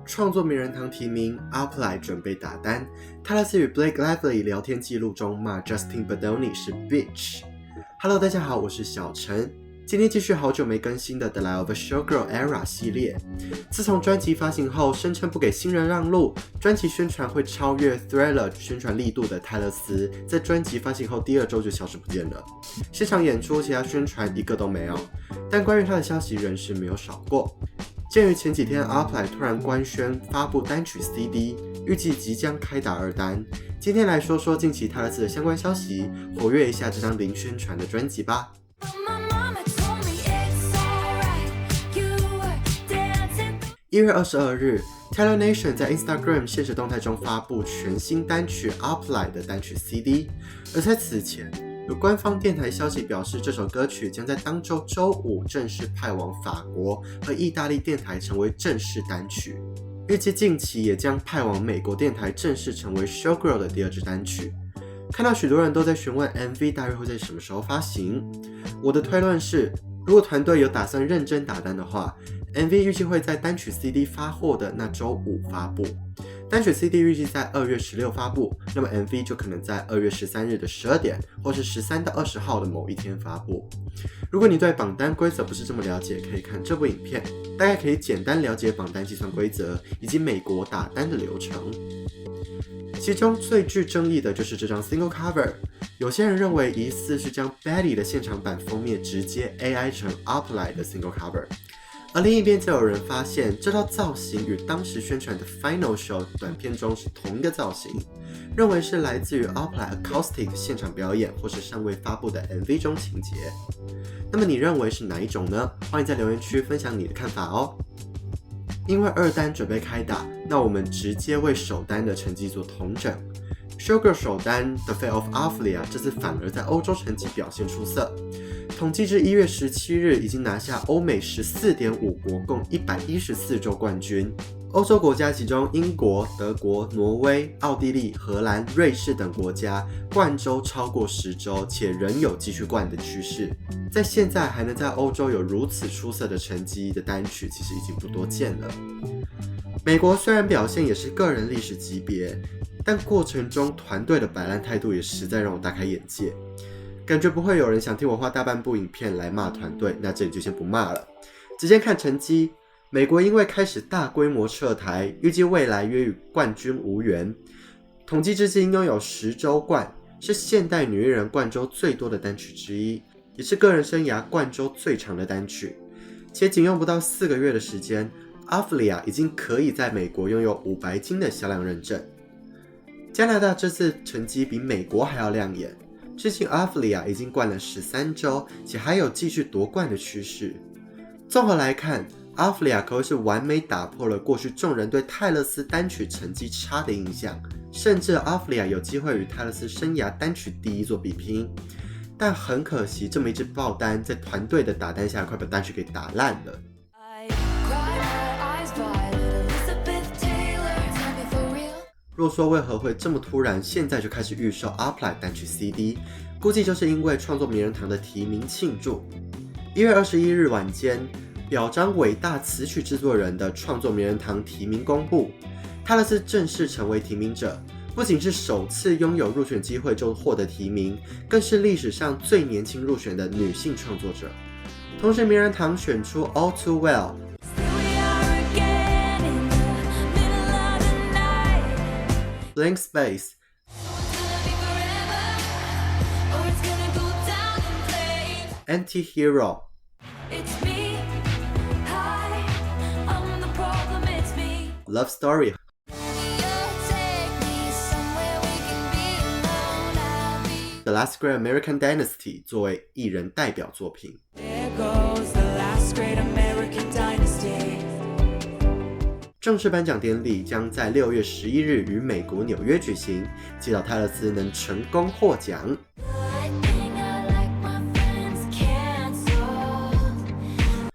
创作名人堂提名 Apply 准备打单，泰勒斯与 Blake Lively 聊天记录中骂 Justin Baldoni 是 bitch。Hello， 大家好，我是小陈。今天继续好久没更新的 The Life of a Showgirl Era 系列。自从专辑发行后，声称不给新人让路，专辑宣传会超越 Thriller 宣传力度的泰勒斯，在专辑发行后第2周就消失不见了。现场演出、其他宣传一个都没有，但关于他的消息仍是没有少过。鉴于前几天 Apply 突然官宣发布单曲 CD， 预计即将开打2单，今天来说说近期泰勒斯的相关消息，活跃一下这张零宣传的专辑吧。1月22日 Taylor Nation 在 Instagram 限时动态中发布全新单曲 Apply 的单曲 CD， 而在此前有官方电台消息表示，这首歌曲将在当周周五正式派往法国和意大利电台成为正式单曲，预计近期也将派往美国电台正式成为 Showgirl 的第2支单曲。看到许多人都在询问 MV 大约会在什么时候发行，我的推论是，如果团队有打算认真打单的话， MV 预计会在单曲 CD 发货的那周五发布，单曲 CD 预计在2月16发布，那么 MV 就可能在2月13日的12点，或是13到20号的某一天发布。如果你对榜单规则不是这么了解，可以看这部影片，大概可以简单了解榜单计算规则以及美国打单的流程。其中最具争议的就是这张 single cover， 有些人认为疑似是将 Betty 的现场版封面直接 AI 成 Apply 的 single cover， 而另一边则有人发现这套造型与当时宣传的 Final Show 短片中是同一个造型，认为是来自于 Apply Acoustic 现场表演或是尚未发布的 MV 中情节。那么你认为是哪一种呢？欢迎在留言区分享你的看法哦。因为2单准备开打，那我们直接为首单的成绩做统整。Showgirl 首单 The Fate of Ophelia 这次反而在欧洲成绩表现出色，统计至1月17日已经拿下欧美 14.5 国共114周冠军。欧洲国家其中英国、德国、挪威、奥地利、荷兰、瑞士等国家冠周超过10周，且仍有继续冠的趋势。在现在还能在欧洲有如此出色的成绩的单曲，其实已经不多见了。美国虽然表现也是个人历史级别，但过程中团队的摆烂态度也实在让我大开眼界。感觉不会有人想听我花大半部影片来骂团队，那这里就先不骂了。直接看成绩，美国因为开始大规模撤台，预计未来约与冠军无缘。统计至今拥有10周冠，是现代女艺人冠周最多的单曲之一，也是个人生涯冠周最长的单曲。且仅用不到4个月的时间， Ophelia 已经可以在美国拥有5白金的销量认证。加拿大这次成绩比美国还要亮眼，至今 Ophelia 已经冠了13周，且还有继续夺冠的趋势。综合来看， Ophelia 可谓是完美打破了过去众人对泰勒斯单曲成绩差的印象，甚至 Ophelia 有机会与泰勒斯生涯单曲第1做比拼。但很可惜，这么一支爆单在团队的打单下，快把单曲给打烂了。若说为何会这么突然，现在就开始预售 Apply 单曲 CD， 估计就是因为创作名人堂的提名庆祝。1月21日晚间，表彰伟大词曲制作人的创作名人堂提名公布，泰勒斯正式成为提名者，不仅是首次拥有入选机会就获得提名，更是历史上最年轻入选的女性创作者。同时名人堂选出 All Too Well、Blank Space、Anti-Hero、Love Story、The Last Great American Dynasty 作为艺人代表作品。正式颁奖典礼将在6月11日于美国纽约举行，祈祷泰勒斯能成功获奖。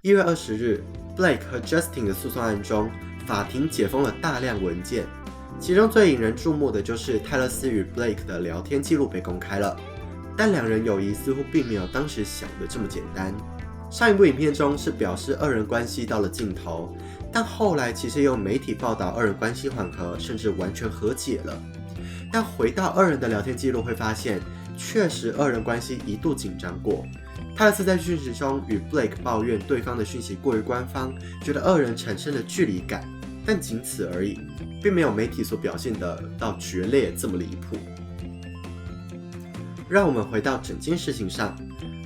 1月20日 Blake 和 Justin 的诉讼案中，法庭解封了大量文件，其中最引人注目的就是泰勒斯与 Blake 的聊天记录被公开了，但两人友谊似乎并没有当时想的这么简单。上一部影片中是表示二人关系到了尽头，但后来其实也有媒体报道二人关系缓和，甚至完全和解了。但回到二人的聊天记录会发现，确实二人关系一度紧张过。泰勒斯在讯息中与 Blake 抱怨对方的讯息过于官方，觉得二人产生了距离感，但仅此而已，并没有媒体所表现的到决裂这么离谱。让我们回到整件事情上，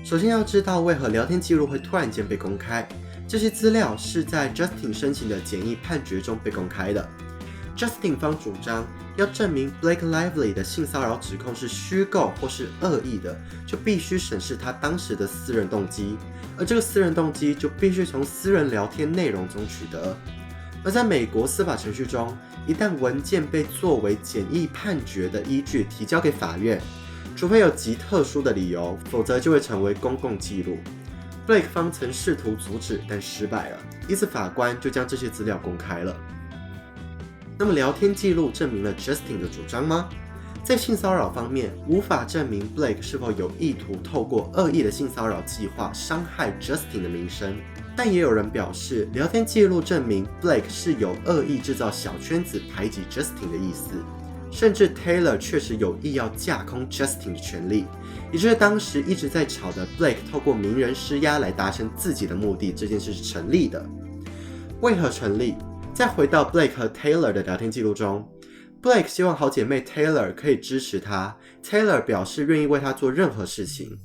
首先要知道为何聊天记录会突然间被公开。这些资料是在 Justin 申请的简易判决中被公开的。Justin 方主张要证明 Blake Lively 的性骚扰指控是虚构或是恶意的，就必须审视他当时的私人动机，而这个私人动机就必须从私人聊天内容中取得。而在美国司法程序中，一旦文件被作为简易判决的依据提交给法院，除非有极特殊的理由，否则就会成为公共记录。Blake 方曾试图阻止，但失败了，因此法官就将这些资料公开了。那么聊天记录证明了 Justin 的主张吗？在性骚扰方面，无法证明 Blake 是否有意图透过恶意的性骚扰计划伤害 Justin 的名声，但也有人表示，聊天记录证明 Blake 是有恶意制造小圈子排挤 Justin 的意思。甚至 Taylor 确实有意要架空 Justin 的权利，也就是当时一直在吵的 Blake 透过名人施压来达成自己的目的，这件事是成立的。为何成立？再回到 Blake 和 Taylor 的聊天记录中， Blake 希望好姐妹 Taylor 可以支持他， Taylor 表示愿意为他做任何事情。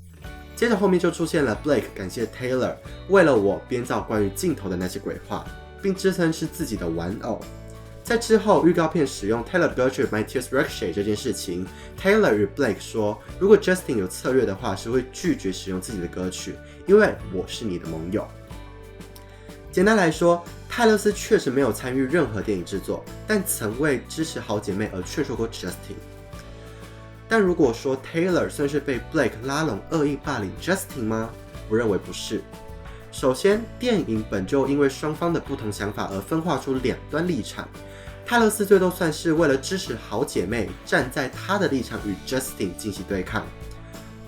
接着后面就出现了 Blake 感谢 Taylor 为了我编造关于镜头的那些鬼话，并自称是自己的玩偶。在之后预告片使用 Taylor 的歌曲 My Tears Ricochet 这件事情， Taylor 与 Blake 说，如果 Justin 有策略的话，是会拒绝使用自己的歌曲，因为我是你的盟友。简单来说，泰勒斯确实没有参与任何电影制作，但曾为支持好姐妹而劝说过 Justin。但如果说 Taylor 算是被 Blake 拉拢恶意霸凌 Justin 吗？我认为不是。首先，电影本就因为双方的不同想法而分化出两端立场。泰勒斯最多算是为了支持好姐妹，站在她的立场与 Justin 进行对抗。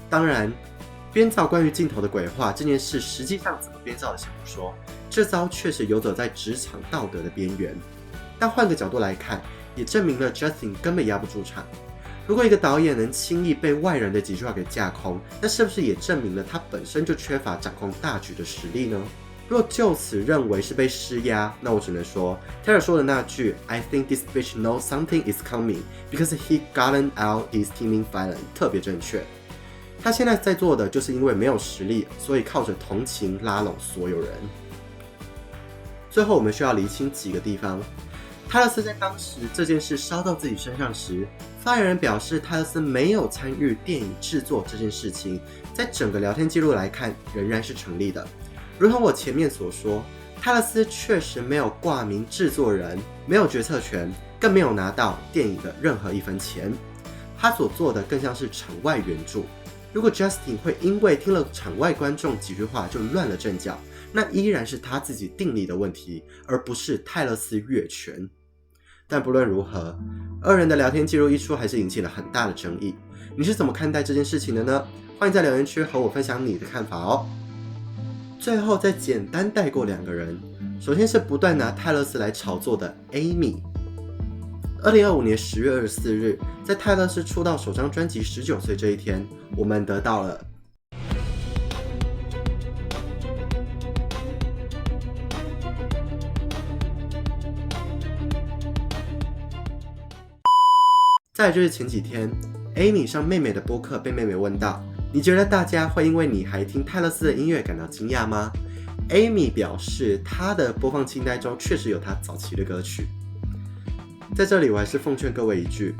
当然，编造关于镜头的鬼话这件事，实际上怎么编造的先不说，这招确实游走在职场道德的边缘。但换个角度来看，也证明了 Justin 根本压不住场。如果一个导演能轻易被外人的几句话给架空，那是不是也证明了他本身就缺乏掌控大局的实力呢？若就此认为是被施压，那我只能说 Taylor 说的那句 I think this bitch knows something is coming because he gotten out his teaming violent 特别正确。他现在在做的就是因为没有实力，所以靠着同情拉拢所有人。最后我们需要厘清几个地方。泰勒斯在当时这件事烧到自己身上时，发言人表示泰勒斯没有参与电影制作这件事情，在整个聊天记录来看仍然是成立的。如同我前面所说，泰勒斯确实没有挂名制作人，没有决策权，更没有拿到电影的任何一分钱。他所做的更像是场外援助。如果 Justin 会因为听了场外观众几句话就乱了阵脚，那依然是他自己定力的问题，而不是泰勒斯越权。但不论如何，二人的聊天记录一出，还是引起了很大的争议。你是怎么看待这件事情的呢？欢迎在留言区和我分享你的看法哦。最后再简单带过两个人，首先是不断拿泰勒斯来炒作的 Amy。2025年10月24日，在泰勒斯出道首张专辑19岁这一天，我们得到了再来就是前几天 Amy 上妹妹的播客，被妹妹问到，你觉得大家会因为你还听泰勒斯的音乐感到惊讶吗？ Amy 表示她的播放清单中确实有她早期的歌曲。在这里我还是奉劝各位一句，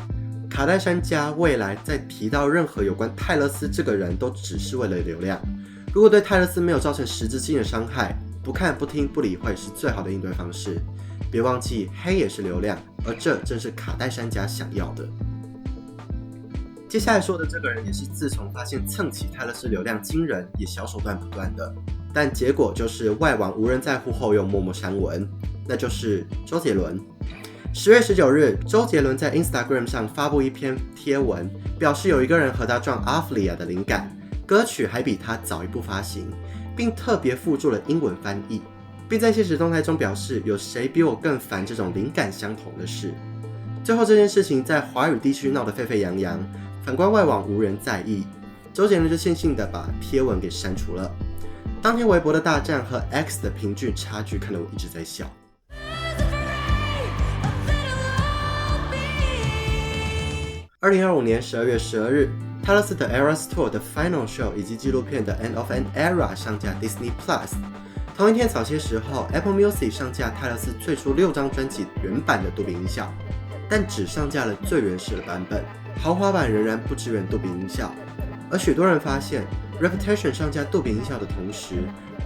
卡戴珊家未来在提到任何有关泰勒斯这个人都只是为了流量，如果对泰勒斯没有造成实质性的伤害，不看不听不理会是最好的应对方式。别忘记黑也是流量，而这正是卡戴珊家想要的。接下来说的这个人也是自从发现蹭起泰勒斯流量惊人，也小手段不断的，但结果就是外网无人在乎后又默默删文，那就是周杰伦。10月19日，周杰伦在 Instagram 上发布一篇贴文，表示有一个人和他撞 Aflia 的灵感，歌曲还比他早一步发行，并特别附注了英文翻译。并在现实动态中表示有谁比我更烦这种灵感相同的事。最后这件事情在华语地区闹得沸沸扬扬，反观外网无人在意，周杰伦就悻悻地把贴文给删除了。当天微博的大战和 X 的平均差距看得我一直在笑。2025年12月12日，泰勒斯的 Eras Tour 的 Final Show 以及纪录片的 End of an Era 上架 Disney Plus。同一天早些时候 ，Apple Music 上架泰勒斯最初6张专辑原版的杜比音效，但只上架了最原始的版本，豪华版仍然不支援杜比音效。而许多人发现 Reputation 上架杜比音效的同时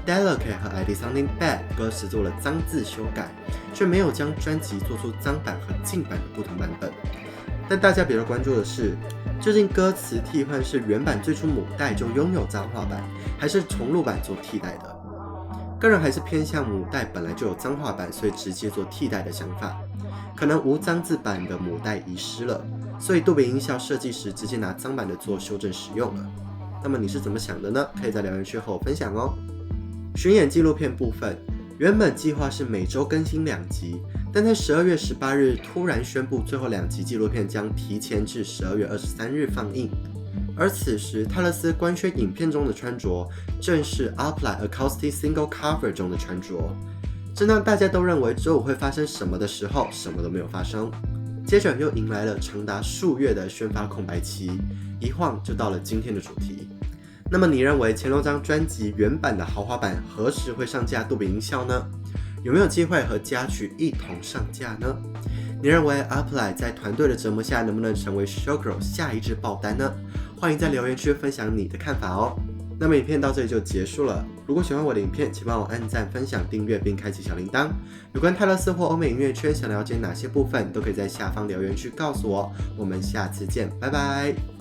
Delicate 和 I Did Something Bad 歌词做了脏字修改，却没有将专辑做出脏版和净版的不同版本。但大家比较关注的是，究竟歌词替换是原版最初母带就拥有脏话版，还是重录版做替代的？个人还是偏向母带本来就有脏话版，所以直接做替代的想法。可能无脏字版的母带遗失了，所以杜比音效设计时直接拿脏版的做修正使用了。那么你是怎么想的呢？可以在留言区和我分享哦。巡演纪录片部分，原本计划是每周更新2集，但在12月18日突然宣布最后2集纪录片将提前至12月23日放映。而此时泰勒斯官宣影片中的穿着正是 Apply Acoustic Single Cover 中的穿着。正当大家都认为周五会发生什么的时候，什么都没有发生。接着又迎来了长达数月的宣发空白期，一晃就到了今天的主题。那么你认为前6张专辑原版的豪华版何时会上架杜比音效呢？有没有机会和家曲一同上架呢？你认为 Apply 在团队的折磨下能不能成为 Showgirl 下一支爆单呢？欢迎在留言区分享你的看法哦。那么影片到这里就结束了。如果喜欢我的影片，请帮我按赞、分享、订阅并开启小铃铛。有关泰勒斯或欧美音乐圈想了解哪些部分，都可以在下方留言区告诉我。我们下次见，拜拜。